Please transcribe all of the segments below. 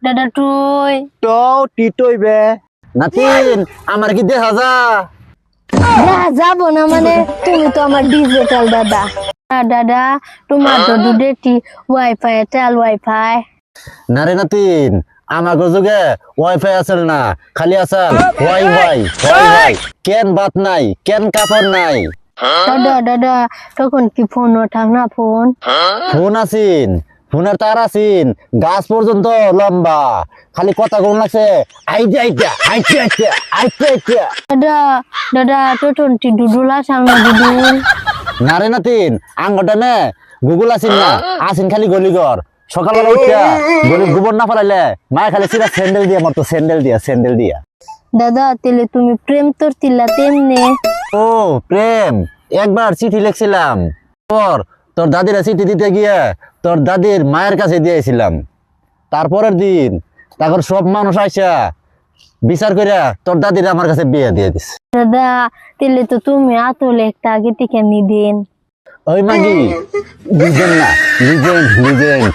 দাদা তুই তো টিটইবে নাতিন আমার কি দেখা যা যাবো না মানে তুমি তো আমার ডিজিটাল দাদা। দাদা তোমার তো দুধেটি ওয়াইফাই তেল ওয়াইফাই। না রে নাতিন আমার যুগে ওয়াইফাই আসল না খালি আসল ওয়াই ওয়াই ওয়াই ওয়াই কেন বাত নাই কেন কাপড় নাই দাদা দাদা তখন কি ফোন ওঠাক না ফোন? ফোন আসিন ফোনের তার আসিন গাছ পর্যন্ত লম্বা খালি কথা কোন লাগছে আইতে আইতে আইতে আইতে আইতে আইতে দাদা দাদা তখন কি দুদুলা সামনে দুদুল? না রে নাতিন আঙ্গটা নে গুগল আসিন না আসিন খালি গলিঘর সকালবেলা উঠিয়া গলি গোবর না ফেলাইলে মায়ে খালি সিধা স্যান্ডেল দিয়া মারতো স্যান্ডেল দিয়া দাদা তেলে তুমি প্রেম তোর তিলা তেমনে? ও প্রেম একবার চিঠি লিখছিলাম পর তোর দাদিরা চিঠি দিতে গিয়ে তোর দাদির মায়ের কাছে দিয়েছিলাম তারপরের দিন তারপর সব মানুষ আইসা বিচার কইরা তোর দাদিরা আমার কাছে বিয়ে দিয়ে দিস দাদা তেলে তো তুমি আতলে একটা আগে থেকে নিদিন। ওই মাগি লিজেন্ড না লিজেন্ড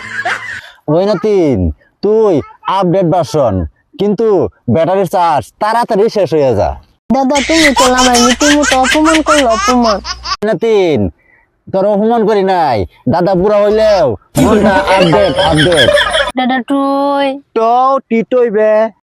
ওই নাতিন তুই আপডেট ভার্সন কিন্তু ব্যাটারির চার্জ তাড়াতাড়ি শেষ হয়ে যা দাদা তুমি তো আমার রীতিমতো অপমান করলো অপমান। নাতিন তোর অপমান করি নাই দাদা বুড়া হইলেও মনটা আপডেট দাদা তুই তো টিটইবে